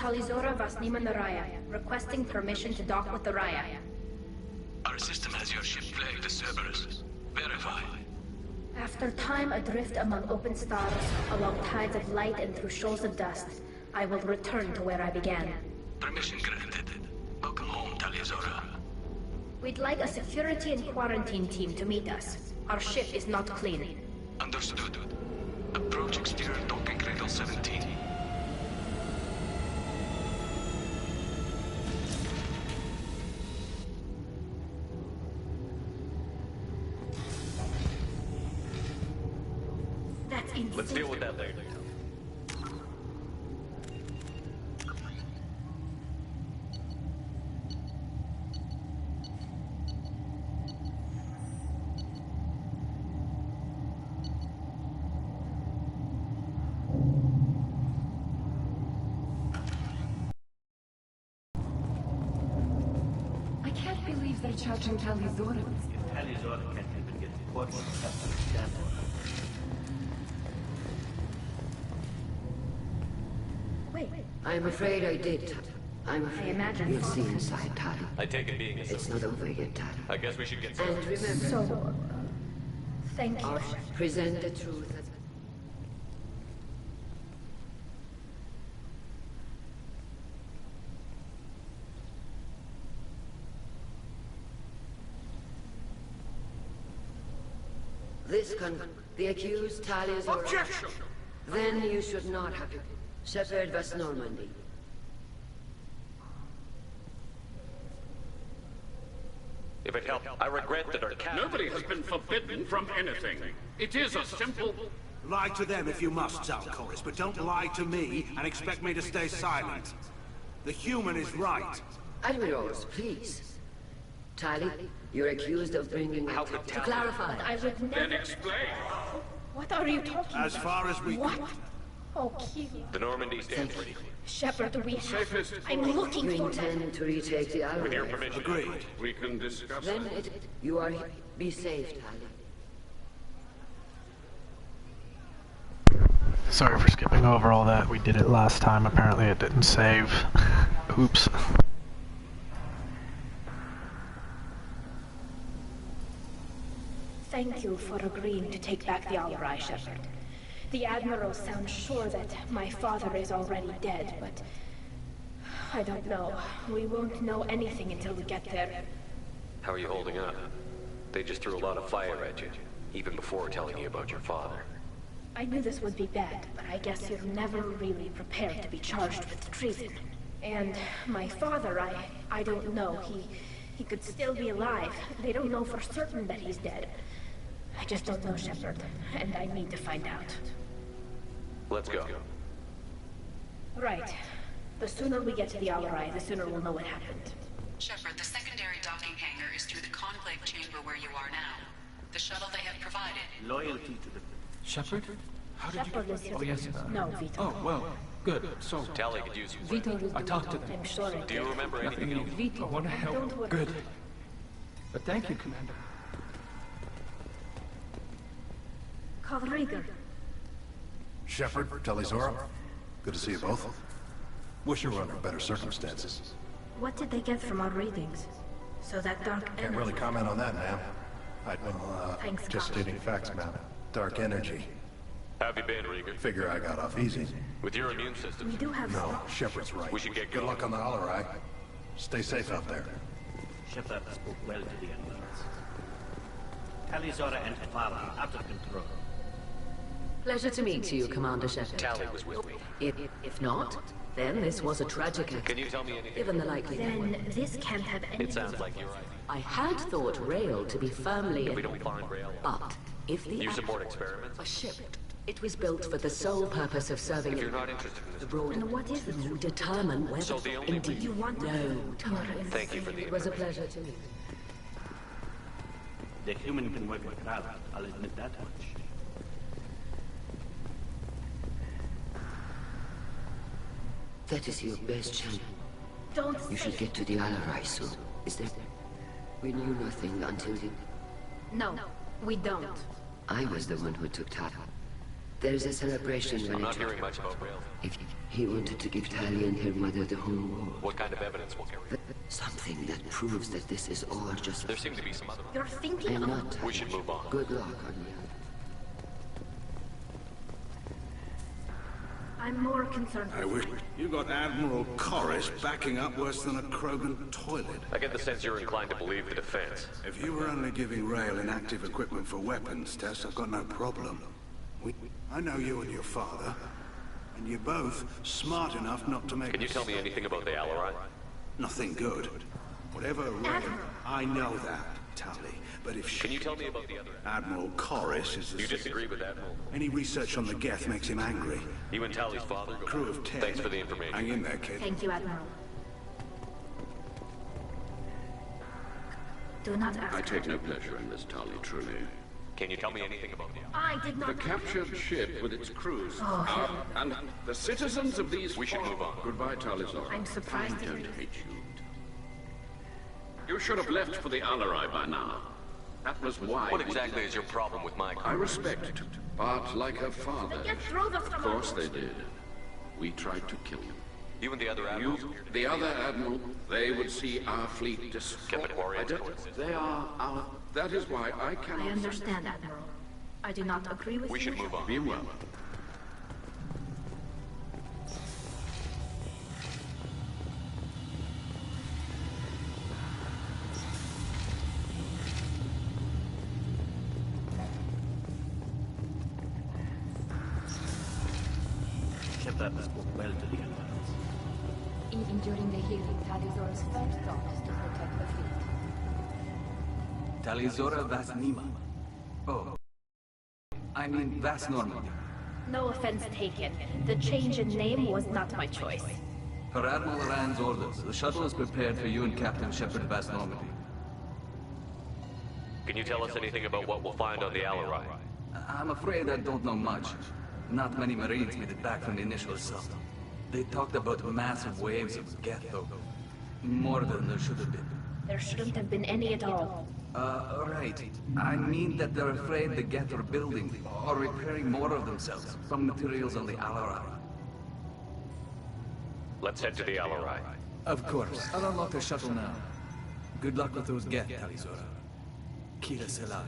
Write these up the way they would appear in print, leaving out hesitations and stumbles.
Talizora Vasnima Naraya, requesting permission to dock with the Raya. Our system has your ship flagged as Cerberus. Verify. After time adrift among open stars, along tides of light and through shoals of dust, I will return to where I began. Permission granted. Welcome home, Talizora. We'd like a security and quarantine team to meet us. Our ship is not clean. Understood. Approach exterior docking cradle 17. That's insane. Let's deal with that later. I can't believe they're charging Talizora. If Talizora can't even get the courts to understand it. Wait. I'm afraid I did. I'm I afraid imagine. you'll see inside, Tali. I take it being a It's not over yet, Tali. I guess we should get And started. remember, So, thank you. present the truth as... The accused Tali is your... Objection! Then you should not have... Shepherd was Normandy. If it helps, I regret that our captain... Nobody has been forbidden from anything. It is a simple... Lie to them if you must, Zalcoris, but don't lie to me and expect me to stay silent. The human is right. Admirals, please. Tali, you're accused of bringing... How could To clarify, I would never... Then explain. What are you talking about? As far as we... What? Oh, Key. The Normandy stands ready. Shepard, we have... Safest I'm looking you for them. intend to retake the With your island. permission. Agreed. We can discuss Then that. you are... Be safe, Tali. Sorry for skipping over all that. We did it last time. Apparently it didn't save. Oops. Thank you for agreeing to take back the Alarai, Shepard. The Admiral sounds sure that my father is already dead, but... I don't know. We won't know anything until we get there. How are you holding up? They just threw a lot of fire at you, even before telling you about your father. I knew this would be bad, but I guess you're never really prepared to be charged with treason. And my father, I don't know. He could still be alive. They don't know for certain that he's dead. I just don't know, Shepard, and I need to find out. Let's go. Right. The sooner we get to the Alarai, the sooner we'll know what happened. Shepard, the secondary docking hangar is through the conclave chamber where you are now. The shuttle they have provided. Loyalty to the... Shepard? How did Shepard you... is here. Oh, yes. No, Vito. Oh, well, good. So, Tally could use you. Vito, I talked to them. I'm sure it Do you did. remember anything Nothing else? Vito, I want to Don't help. worry. Good. But thank you, Commander. Call Rieger. Shepard, Talizora, good to see you both. Wish you were under better circumstances. What did they get from our readings? So that dark Can't energy... really comment on that, ma'am. Thanks, Just Carl. stating facts, ma'am. Dark energy. Have you been, Rieger? Figure I got off easy. With your immune system? We do have... No, Shepard's right. We should get Good going. luck on the Alarai. Stay safe out there. Shepard spoke well to the Admirals. Talizora and Tefala are out of control. Pleasure to meet you, Commander Shepard. Tally was with me. If not, then this was a tragic accident. Can you tell me anything? Given the likelihood. Then this can't have any... It sounds like you're right. I had thought rail to be firmly If in... we don't find rail, But if the... you support experiments? A ship. It was built for the sole purpose of serving... If you're not interested in the this, broad... And what is it? You determine whether... So the only Indeed. You want... No, Thomas. thank you for the It was a information. pleasure to meet you. The human can work with crowd, I'll admit that much. That is your best chance. Don't You say... should get to the Alarai soon. Is there... We knew nothing until you... No, we don't. I was the one who took Tata. There's a celebration when I'm not hearing much about Rail. If he wanted to give Tali and her mother the whole world. What kind of evidence will carry? Something that proves that this is all just... There seem to be some other... You're thinking I'm of... not. We should move on. Good luck, Anya. I'm more concerned I with... wish you got Admiral Corris backing up worse than a Krogan toilet. I get the sense you're inclined to believe the defense. If you were only giving Rail inactive equipment for weapons tests, I've got no problem. I know you and your father, and you're both smart enough not to make... Can you tell me anything about the Alarai? Nothing good. Whatever Rail... I know that, Tali, but if she... Can you tell me about the other... Admiral Corris is the... You disagree with Admiral? Any research on the Geth makes him angry. You and Tali's father? Crew of 10. Thanks for the information. Hang in there, kid. Thank you, Admiral. Do not ask. I take no pleasure in this, Tali, truly. Can you tell me anything about the... I did The not... captured ship with its crews. Oh, And the citizens of these... We should move on. Goodbye, Talizor. I'm surprised I to don't hear hate you. You should have left for the Alarai by now. That was why... What exactly is your problem with my... I respect, but like her father... They get through the... Of course they did. We tried to kill you. You and the other admirals... The other admiral, they would see our fleet destroyed. Kept it oriented. They are our... That is why I cannot... I understand, Admiral. I do not agree with you. We should move on. Be well. Shepard spoke well to the Alliance. Even during the hearing, Talizor's first thought is to protect the fleet. Talizora Vas Nima. Oh. I mean Vas Normandy. No offense taken. The change in name was not my choice. Per Admiral Rand's orders, the shuttle is prepared for you and Captain Shepard Vas Normandy. Can you tell us anything about what we'll find on the Alarai? I'm afraid I don't know much. Not many Marines made it back from the initial assault. They talked about massive waves of Geth, though. More than there should have been. There shouldn't have been any at all. Right. I mean that they're afraid the Geth are building or repairing more of themselves from materials on the Alarai. Let's head to the Alarai. Of course. I'll unlock the shuttle now. Good luck with those Geth, Talizora. Kira Selai.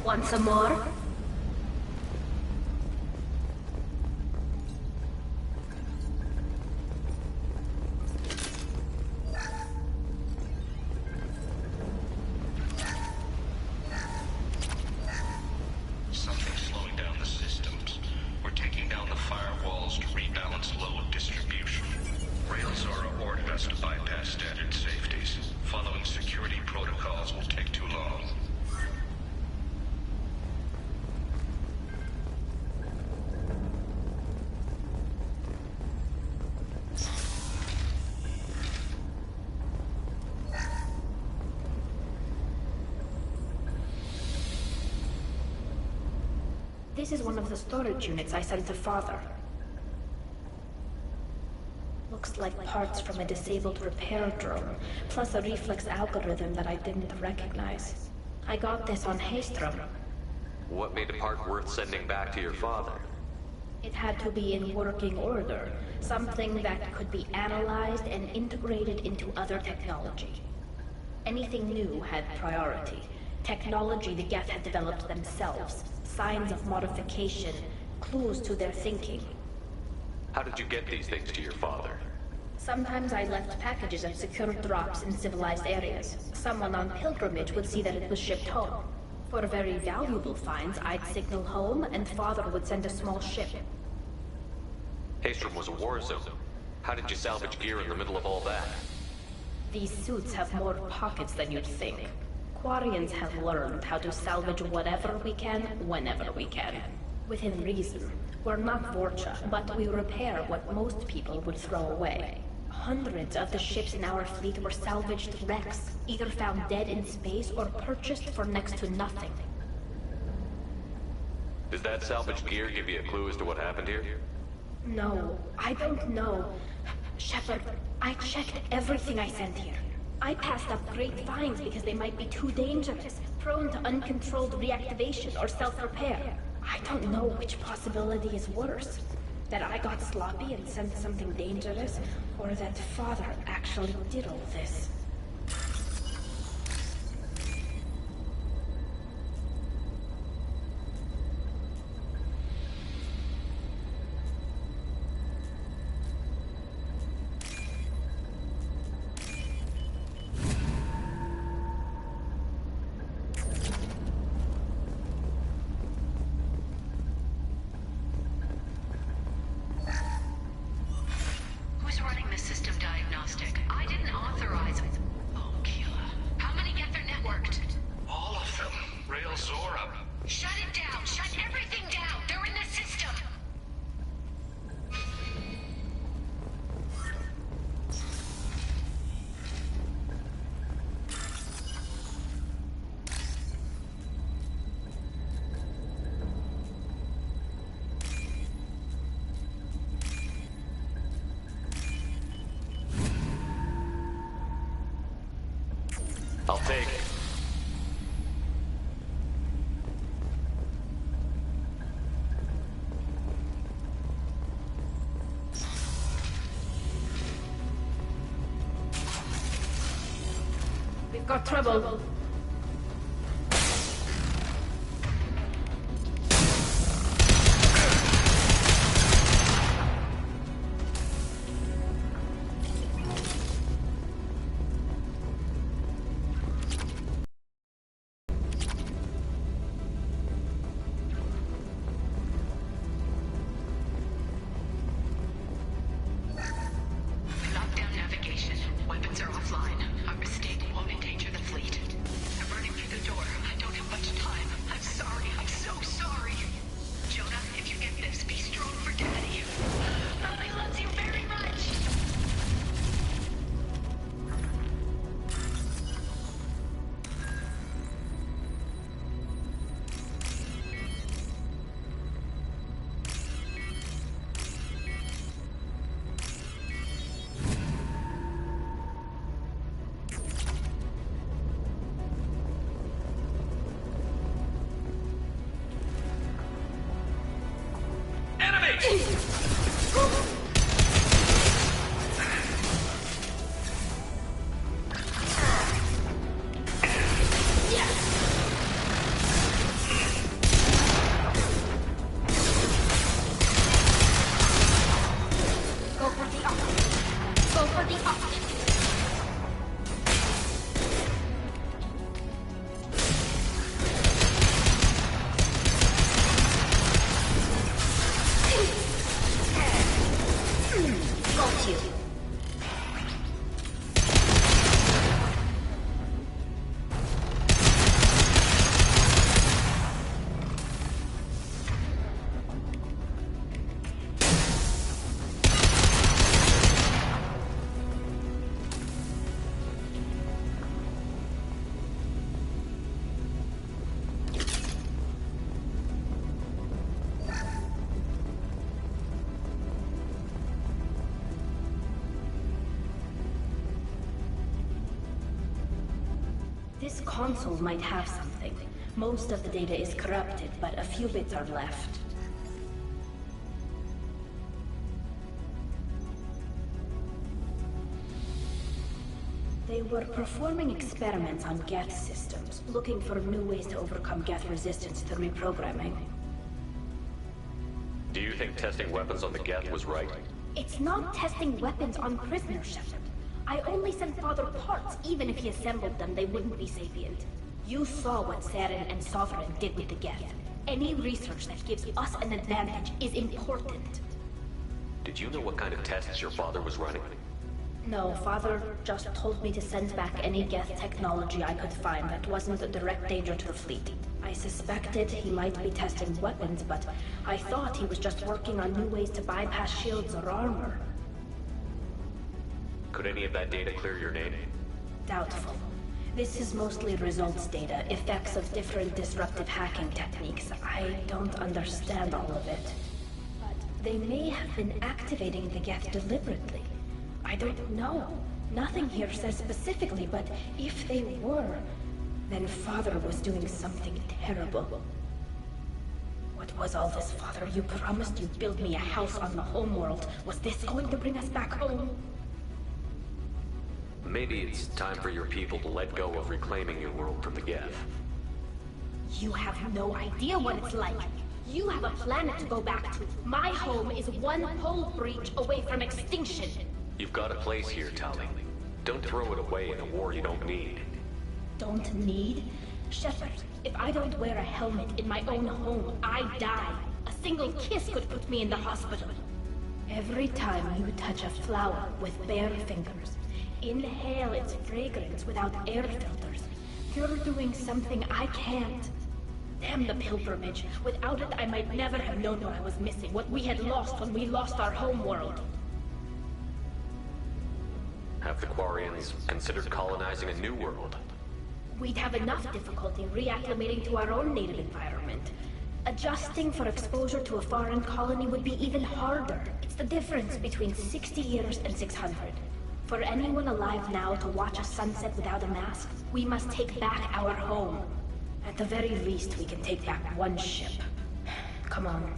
Want some more? Something's slowing down the systems. We're taking down the firewalls to rebalance load distribution. Railzora ordered us to bypass standard safeties. Following security protocols will take too long. This is one of the storage units I sent to Father. Looks like parts from a disabled repair drone, plus a reflex algorithm that I didn't recognize. I got this on Haystrom. What made a part worth sending back to your father? It had to be in working order, something that could be analyzed and integrated into other technology. Anything new had priority. Technology the Geth had developed themselves, signs of modification, clues to their thinking. How did you get these things to your father? Sometimes I left packages of secure drops in civilized areas. Someone on pilgrimage would see that it was shipped home. For very valuable finds, I'd signal home, and Father would send a small ship. Haystrom was a war zone. How did you salvage gear in the middle of all that? These suits have more pockets than you'd think. Quarians have learned how to salvage whatever we can, whenever we can. Within reason. We're not Vorcha, but we repair what most people would throw away. Hundreds of the ships in our fleet were salvaged wrecks, either found dead in space or purchased for next to nothing. Does that salvaged gear give you a clue as to what happened here? No, I don't know. Shepard, I checked everything I sent here. I passed up great finds because they might be too dangerous, prone to uncontrolled reactivation or self-repair. I don't know which possibility is worse. That I got sloppy and sent something dangerous, or that Father actually did all this. I'll take it. We've got trouble. This console might have something. Most of the data is corrupted, but a few bits are left. They were performing experiments on Geth systems, looking for new ways to overcome Geth resistance to reprogramming. Do you think testing weapons on the Geth was right? It's not testing weapons on prisoners, Shepard. I only sent Father parts. Even if he assembled them, they wouldn't be sapient. You saw what Saren and Sovereign did with the Geth. Any research that gives us an advantage is important. Did you know what kind of tests your father was running? No, Father just told me to send back any Geth technology I could find that wasn't a direct danger to the fleet. I suspected he might be testing weapons, but I thought he was just working on new ways to bypass shields or armor. Could any of that data clear your name? Doubtful. This is mostly results data, effects of different disruptive hacking techniques. I don't understand all of it. But they may have been activating the Geth deliberately. I don't know. Nothing here says specifically, but if they were, then Father was doing something terrible. What was all this, Father? You promised you'd build me a house on the homeworld. Was this going to bring us back home? Maybe it's time for your people to let go of reclaiming your world from the Geth. You have no idea what it's like. You have a planet to go back to. My home is one pole breach away from extinction. You've got a place here, Tali. Don't throw it away in a war you don't need. Don't need? Shepard, if I don't wear a helmet in my own home, I die. A single kiss could put me in the hospital. Every time you touch a flower with bare fingers, inhale its fragrance without air filters, you're doing something I can't. Damn the pilgrimage. Without it, I might never have known what I was missing, what we had lost when we lost our home world. Have the Quarians considered colonizing a new world? We'd have enough difficulty reacclimating to our own native environment. Adjusting for exposure to a foreign colony would be even harder. It's the difference between 60 years and 600. For anyone alive now to watch a sunset without a mask, we must take back our home. At the very least, we can take back one ship. Come on.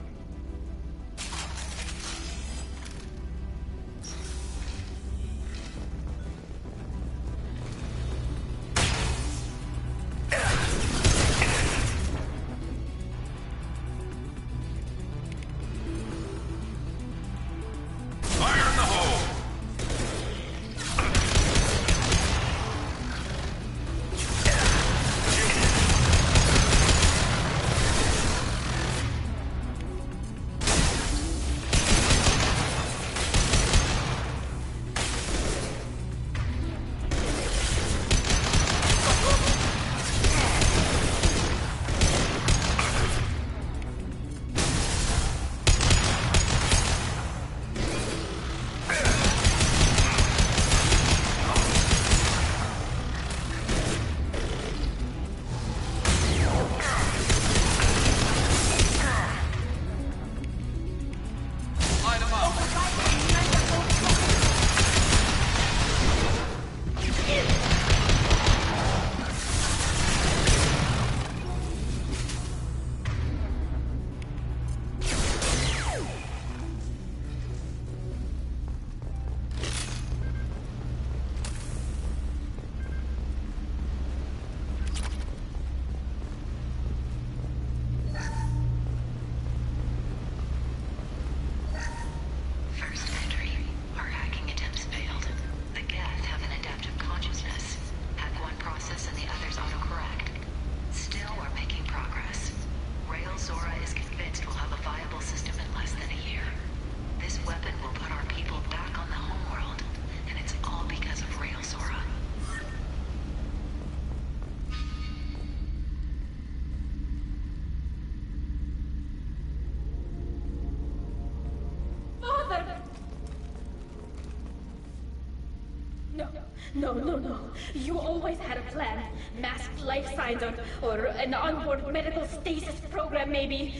No. You always had a plan. Masked life signs or an onboard medical stasis program, maybe.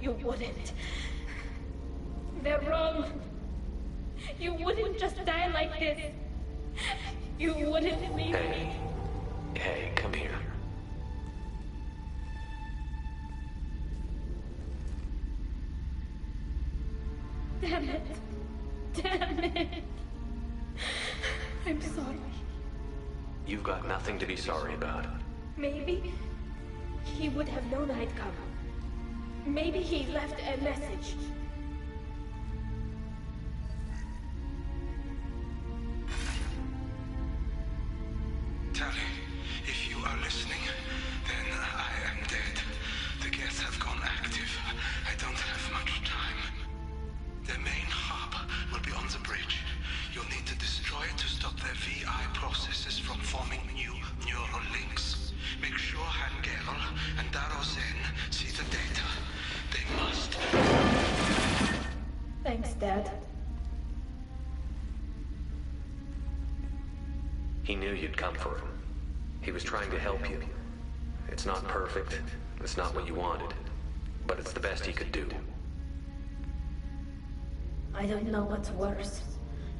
You wouldn't. They're wrong. You wouldn't just die like this. You wouldn't leave me. Hey, come here. Damn it. Damn it. I'm sorry. You've got nothing to be sorry about. Maybe he would have known I'd come. Maybe he left a message. Tally, if you are listening, then I am dead. The gets have gone active. I don't have much time. The main hub will be on the bridge. You'll need to destroy it to stop their VI processes from forming new neural links. Make sure Hangerl and Darozen see the data. They must. Thanks, Dad. He knew you'd come for him. He was trying to help you. It's not perfect. It's not what you wanted. But it's the best he could do. I don't know what's worse.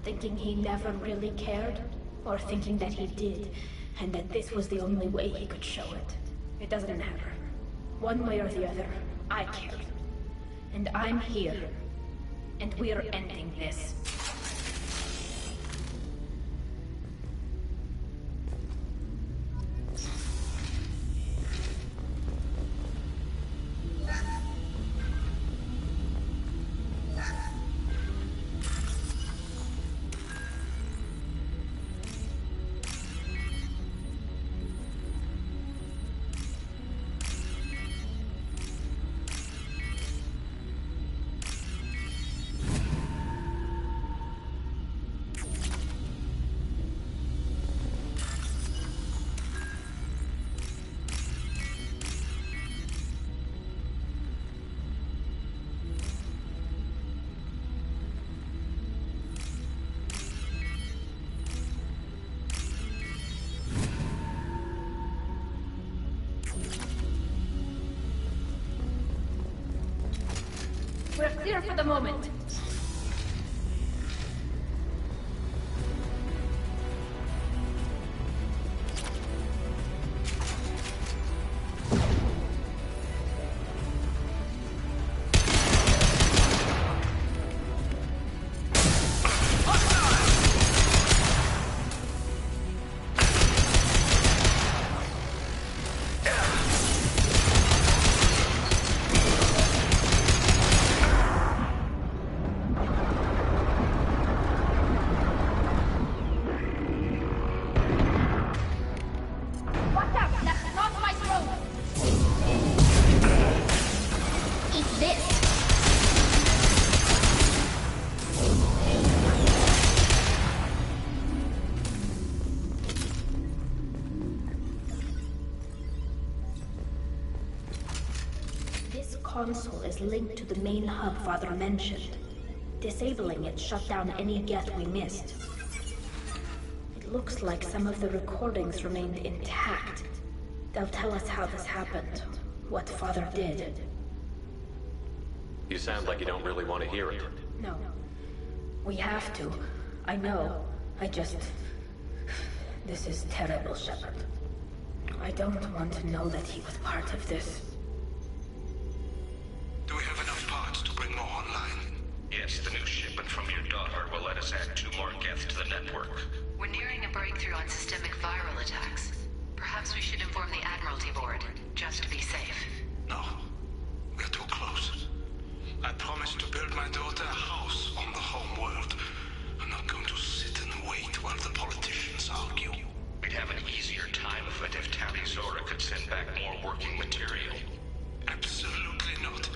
Thinking he never really cared, or thinking that he did, and that this was the only way he could show it. It doesn't matter. One way or the other, I cared. And I'm here. And we're ending this. We're clear for the moment. Console is linked to the main hub Father mentioned. Disabling it shut down any geth we missed. It looks like some of the recordings remained intact. They'll tell us how this happened, what Father did. You sound like you don't really want to hear it. No. We have to. I know. This is terrible, Shepard. I don't want to know that he was part of this. Do we have enough parts to bring more online? Yes, the new shipment from your daughter will let us add 2 more geth to the network. We're nearing a breakthrough on systemic viral attacks. Perhaps we should inform the Admiralty Board, just to be safe. No. We're too close. I promised to build my daughter a house on the home world. I'm not going to sit and wait while the politicians argue. We'd have an easier time of it if Tally Zora could send back more working material. Absolutely not.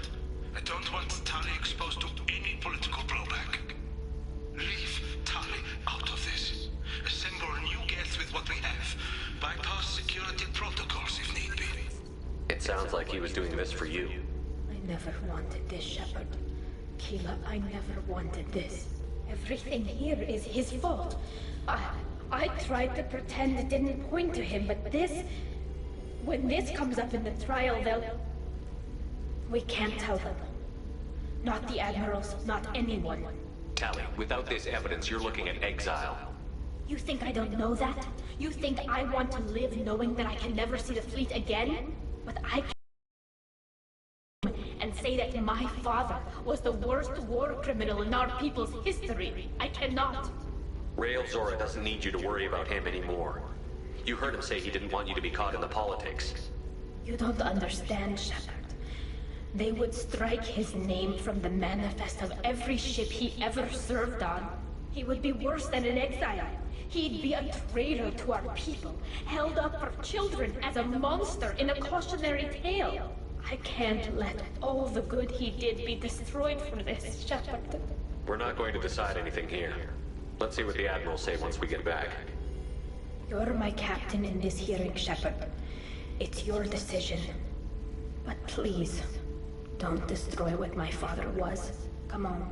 I don't want Tally exposed to any political blowback. Leave Tally out of this. Assemble a new geth with what we have. Bypass security protocols if need be. It sounds like he was doing this for you. I never wanted this, Shepard. Keela, I never wanted this. Everything here is his fault. I tried to pretend it didn't point to him, but this... When this comes up in the trial, they'll... We can't tell them. Not the Admirals, not anyone. Tally, without this evidence, you're looking at exile. You think I don't know that? You think I want to live knowing that I can never see the fleet again? But I can and say that my father was the worst war criminal in our people's history. I cannot. Rael Zora doesn't need you to worry about him anymore. You heard him say he didn't want you to be caught in the politics. You don't understand, Shepard. They would strike his name from the manifest of every ship he ever served on. He would be worse than an exile. He'd be a traitor to our people, held up for children as a monster in a cautionary tale. I can't let all the good he did be destroyed for this, Shepard. We're not going to decide anything here. Let's see what the Admirals say once we get back. You're my captain in this hearing, Shepard. It's your decision. But please, don't destroy what my father was. Come on.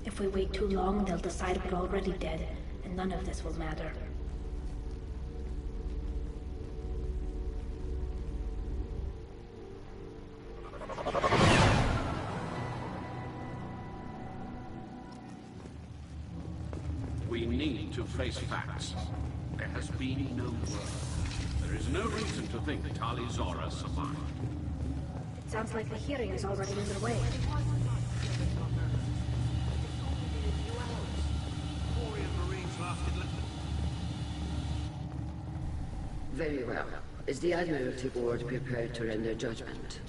If we wait too long, they'll decide we're already dead, and none of this will matter. We need to face facts. There has been no word. There is no reason to think Tali Zora survived. It sounds like the hearing is already underway. Very well. Is the Admiralty Board prepared to render judgment?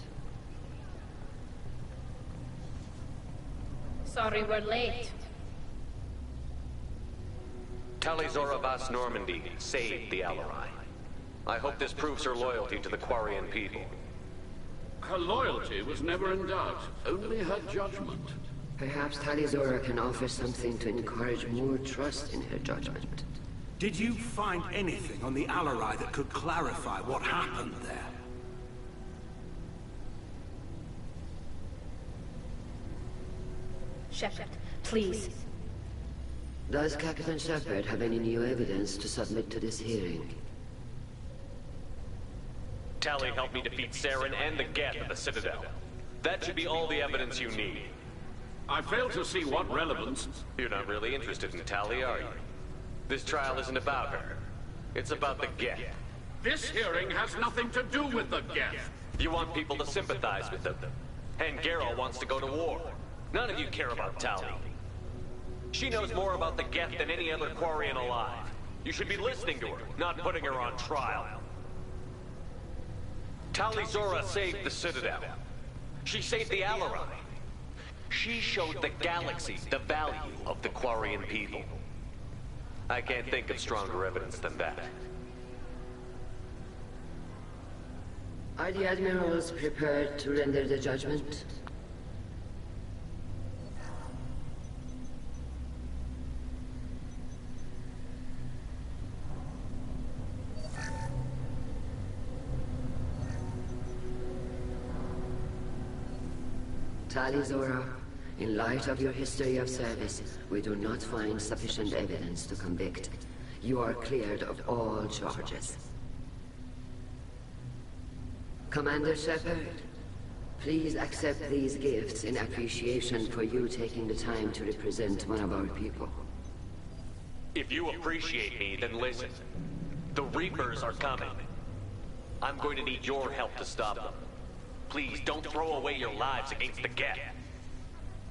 Sorry we're late. Tali Zora Vas Normandy saved the Alarai. I hope this proves her loyalty to the Quarian people. Her loyalty was never in doubt, only her judgment. Perhaps Tali Zora can offer something to encourage more trust in her judgment. Did you find anything on the Alarai that could clarify what happened there? Shepard, please. Does Captain Shepard have any new evidence to submit to this hearing? Tali helped me defeat Saren and the Geth at the Citadel. That should be all the evidence you need. I fail to see what relevance... You're not really interested in Tali, are you? This trial isn't about her. It's about the Geth. This hearing has nothing to do with the Geth. You want people to sympathize with them. And Geralt wants to go to war. None of you care about Tali. She knows more about the Geth than any other Quarian alive. You should be listening to her, not putting her on trial. Tali Zora saved the Citadel. She saved the Alarai. She showed the galaxy the value of the Quarian people. I can't think of stronger evidence than that. Are the Admirals prepared to render the judgment? Tali Zora, in light of your history of service, we do not find sufficient evidence to convict. You are cleared of all charges. Commander Shepard, please accept these gifts in appreciation for you taking the time to represent one of our people. If you appreciate me, then listen. The Reapers are coming. I'm going to need your help to stop them. Please don't throw away your lives against the Geth.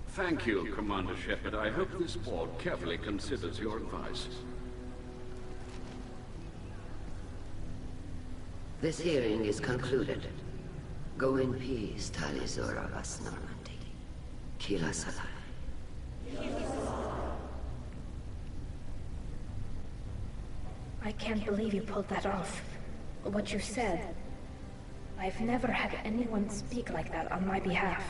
Thank you, Commander Shepard. I hope this board carefully considers your advice. This hearing is concluded. Go in peace, Tali Zora Vas Normandy. Kila Salai. I can't believe you pulled that off. What you said. I've never had anyone speak like that on my behalf.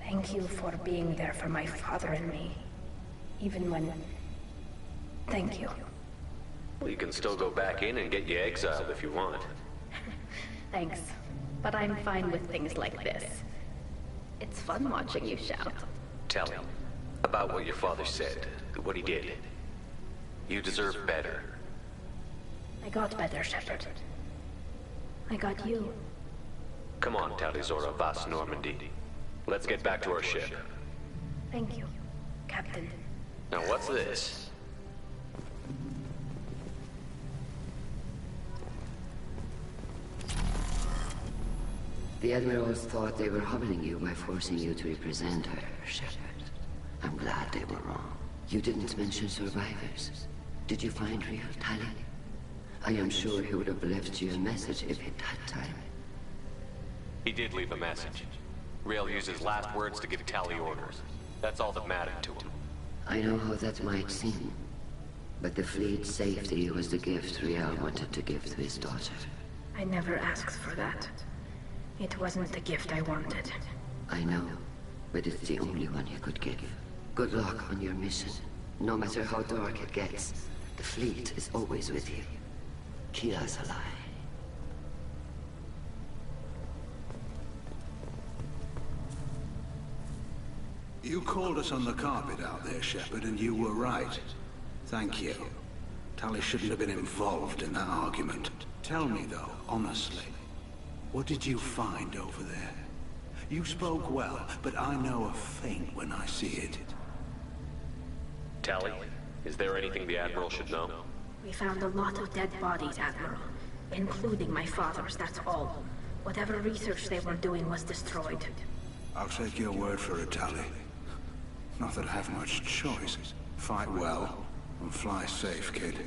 Thank you for being there for my father and me. Even when... Thank you. We can still go back in and get you exiled if you want. Thanks. But I'm fine with things like this. It's fun watching you shout. Tell him about what your father said, what he did. You deserve better. I got better, Shepard. I got you. Come on, Tali Zora Vas Normandy. Let's get back to our ship. Thank you, Captain. Now what's this? The Admirals thought they were humbling you by forcing you to represent her, Shepard. I'm glad they were wrong. You didn't mention survivors. Did you find real Tali? I am sure he would have left you a message if he'd had time. He did leave a message. Rail used his last words to give Tali orders. That's all that mattered to him. I know how that might seem, but the fleet's safety was the gift Riel wanted to give to his daughter. I never asked for that. It wasn't the gift I wanted. I know, but it's the only one you could give. Good luck on your mission. No matter how dark it gets, the fleet is always with you. Keep us alive. You called us on the carpet out there, Shepard, and you were right. Thank you. Tali shouldn't have been involved in that argument. Tell me, though, honestly, what did you find over there? You spoke well, but I know a feint when I see it. Tali, is there anything the Admiral should know? We found a lot of dead bodies, Admiral. Including my father's, that's all. Whatever research they were doing was destroyed. I'll take your word for it, Tali. Not that I have much choice. Fight well, and fly safe, kid.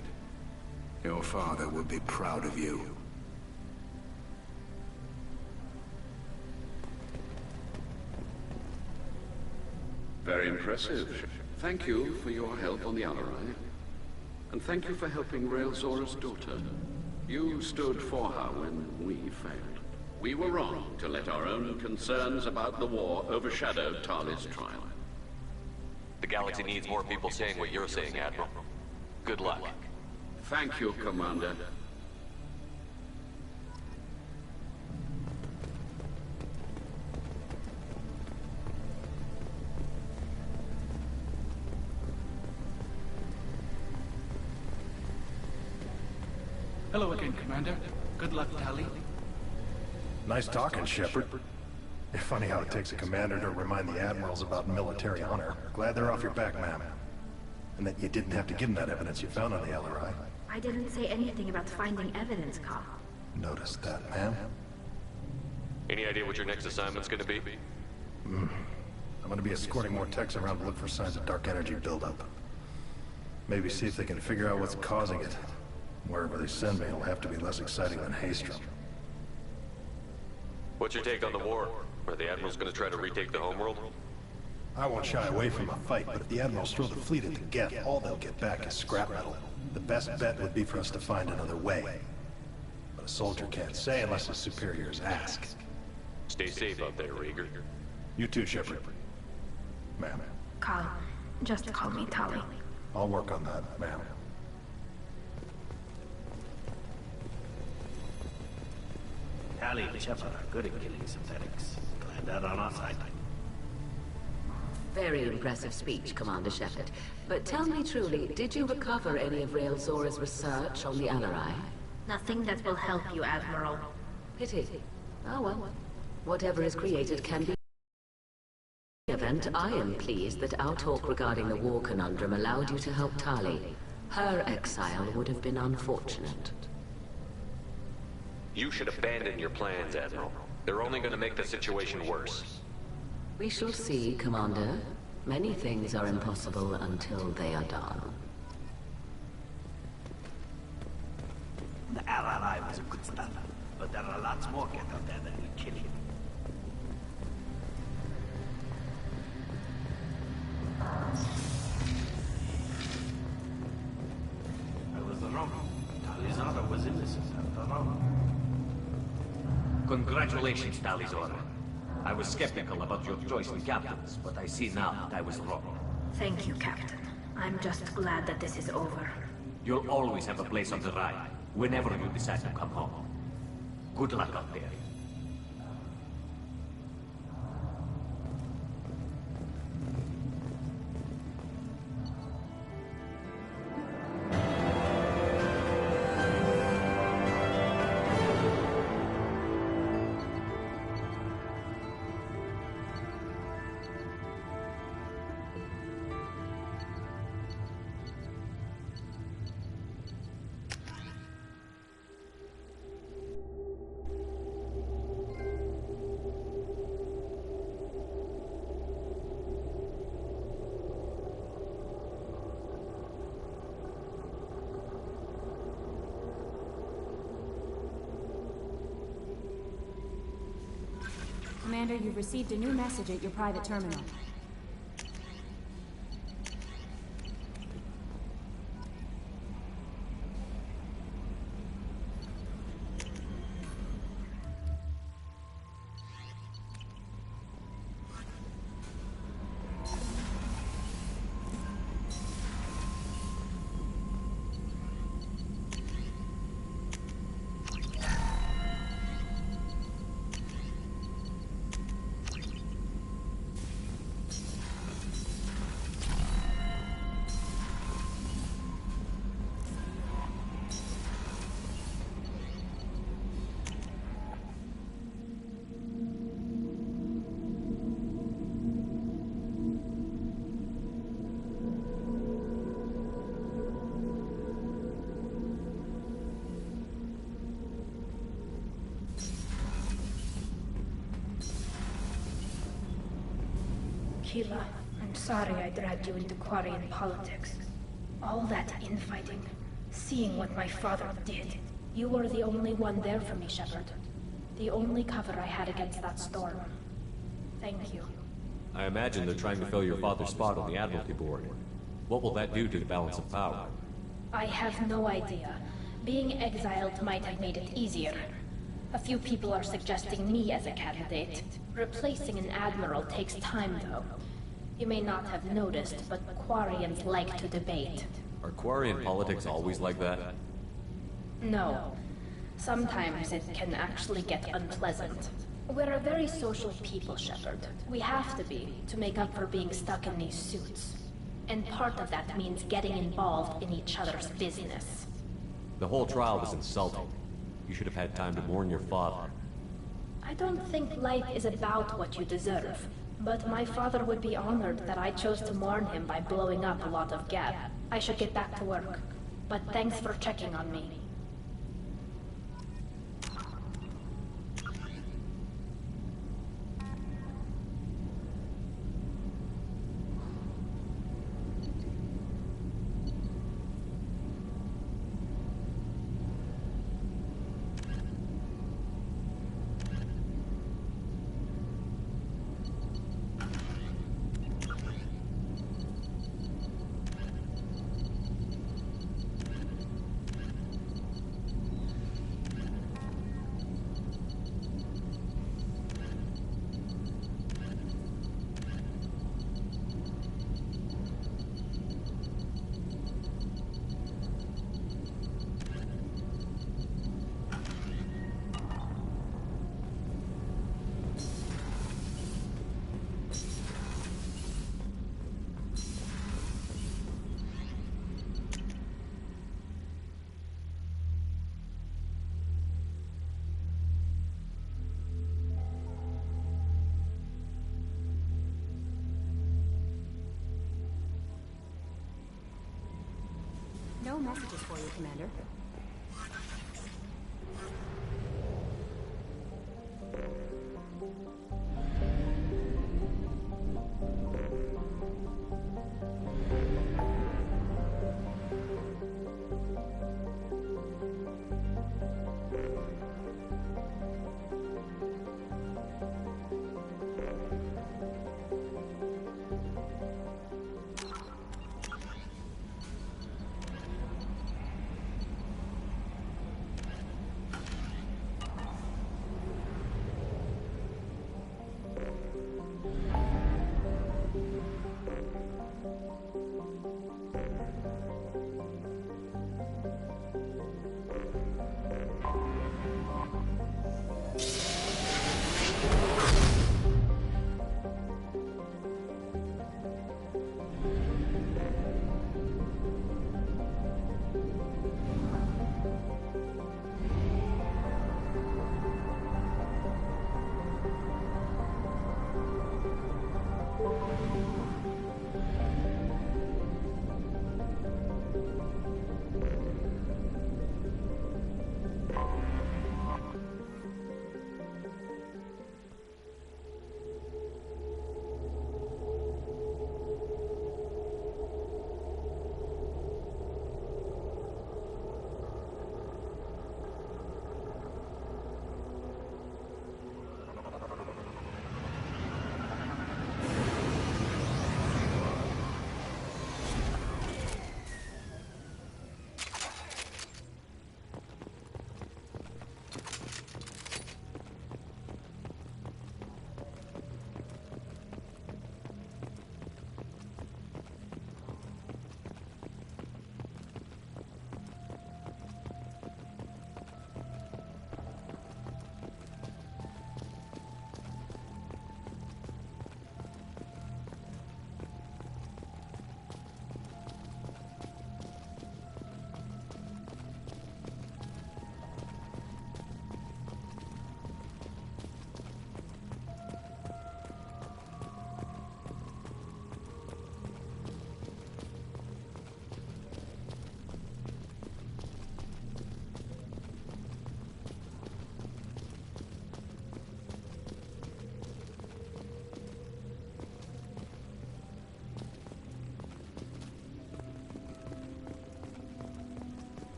Your father would be proud of you. Very impressive. Thank you for your help on the Alarai. And thank you for helping Rail Zora's daughter. You stood for her when we failed. We were wrong to let our own concerns about the war overshadow Tali's trial. The galaxy needs more people saying what you're saying, Admiral. Good luck. Thank you, Commander. Hello again, Commander. Good luck, Tali. Nice talking, Shepard. It's funny how it takes a commander to remind the admirals about military honor. Glad they're off your back, ma'am. And that you didn't have to give them that evidence you found on the LRI. I didn't say anything about finding evidence, Carl. Noticed that, ma'am. Any idea what your next assignment's gonna be? I'm gonna be escorting more techs around to look for signs of dark energy buildup. Maybe see if they can figure out what's causing it. Wherever they send me, it'll have to be less exciting than Haystrom. What's your take on the war? Are the Admirals gonna try to retake the homeworld? I won't shy away from a fight, but if the Admirals throw the fleet into Geth, all they'll get back is scrap metal. The best bet would be for us to find another way. But a soldier can't say unless his superiors ask. Stay safe out there, Rieger. You too, Shepard. Ma'am. Carl, just call me Tali. I'll work on that, ma'am. Tali and Shepard are good at killing synthetics. Glad they're on our side. Very impressive speech, Commander Shepard. But tell me truly, did you recover any of Rail Zora's research on the Alarai? Nothing that will help you, Admiral. Pity. Oh well. Whatever is created can be. Event, I am pleased that our talk regarding the war conundrum allowed you to help Tali. Her exile would have been unfortunate. You should abandon your plans, Admiral. They're only gonna make the situation worse. We shall see, Commander. Many things are impossible until they are done. The Alarai was a good start, but there are lots more get out there that need killing. I was wrong. Talizara was innocent after all. Congratulations, Talizora. I was skeptical about your choice in captains, but I see now that I was wrong. Thank you, Captain. I'm just glad that this is over. You'll always have a place on the ride, whenever you decide to come home. Good luck out there. Commander, you've received a new message at your private terminal. Keela, I'm sorry I dragged you into Quarian politics. All that infighting, seeing what my father did. You were the only one there for me, Shepard. The only cover I had against that storm. Thank you. I imagine they're trying to fill your father's spot on the Admiralty Board. What will that do to the balance of power? I have no idea. Being exiled might have made it easier. A few people are suggesting me as a candidate. Replacing an admiral takes time, though. You may not have noticed, but Quarians like to debate. Are Quarian politics always like that? No. Sometimes it can actually get unpleasant. We're a very social people, Shepard. We have to be, to make up for being stuck in these suits. And part of that means getting involved in each other's business. The whole trial was insulting. You should have had time to mourn your father. I don't think life is about what you deserve. But my father would be honored that I chose to mourn him by blowing up a lot of Geth. I should get back to work. But thanks for checking on me. No messages for you, Commander.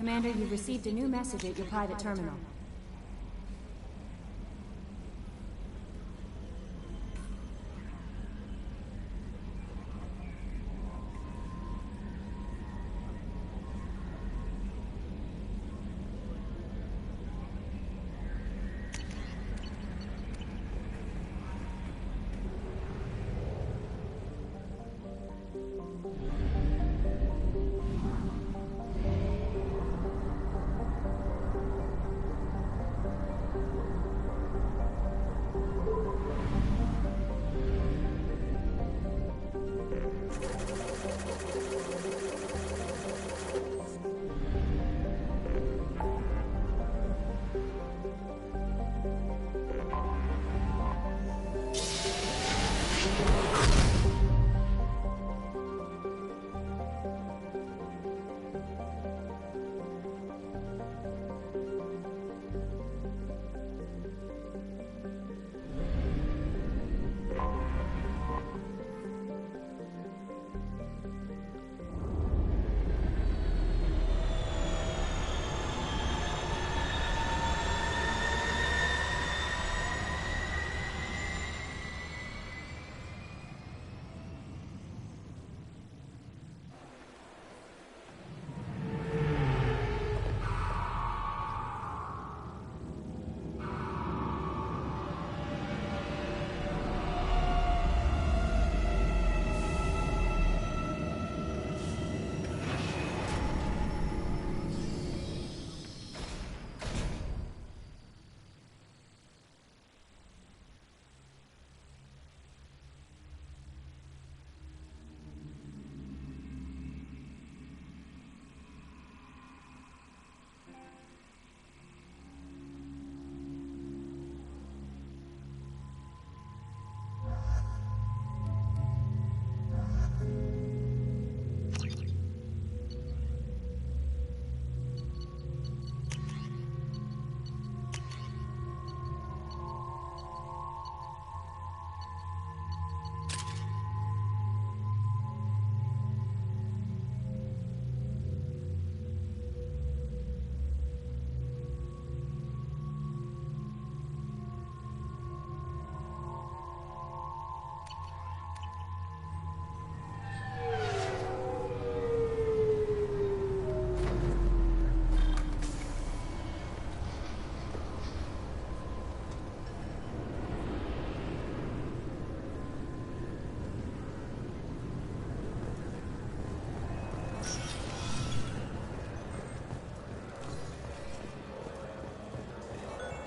Commander, you've received a new message at your private terminal.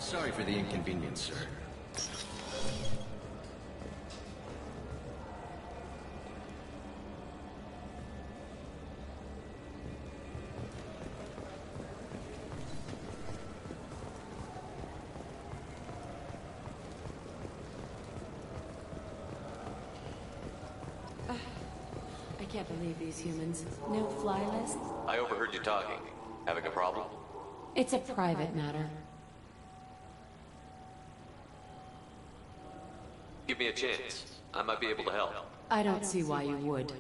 Sorry for the inconvenience, sir. I can't believe these humans. No fly list? I overheard you talking. Having a problem? It's a private matter. Give me a chance. I might be able to help. I don't see why you would.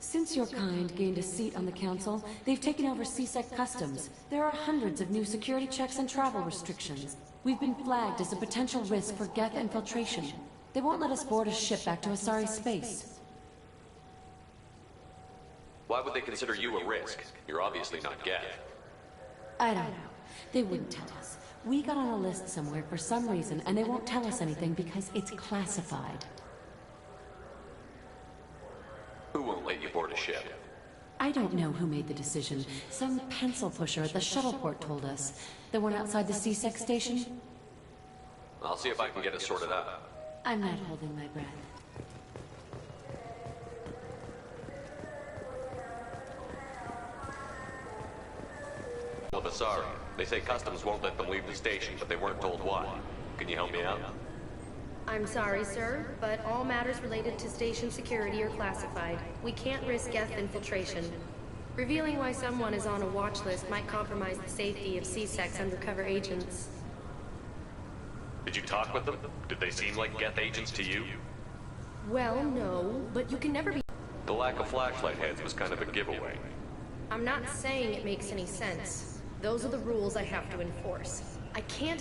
Since your kind gained a seat on the council, they've taken over CSEC customs. There are hundreds of new security checks and travel restrictions. We've been flagged as a potential risk for Geth infiltration. They won't let us board a ship back to Asari space. Why would they consider you a risk? You're obviously not Geth. I don't know. They wouldn't tell us. We got on a list somewhere for some reason, and they won't tell us anything because it's classified. Who won't let you board a ship? I don't know who made the decision. Some pencil pusher at the shuttle port told us. The one outside the CSEC station? I'll see if I can get it sorted out. I'm not holding my breath. Sorry. They say customs won't let them leave the station, but they weren't told why. Can you help me out? I'm sorry, sir, but all matters related to station security are classified. We can't risk Geth infiltration. Revealing why someone is on a watch list might compromise the safety of CSEC's undercover agents. Did you talk with them? Did they seem like Geth agents to you? Well, no, but you can never be... The lack of flashlight heads was kind of a giveaway. I'm not saying it makes any sense. Those are the rules I have to enforce. I can't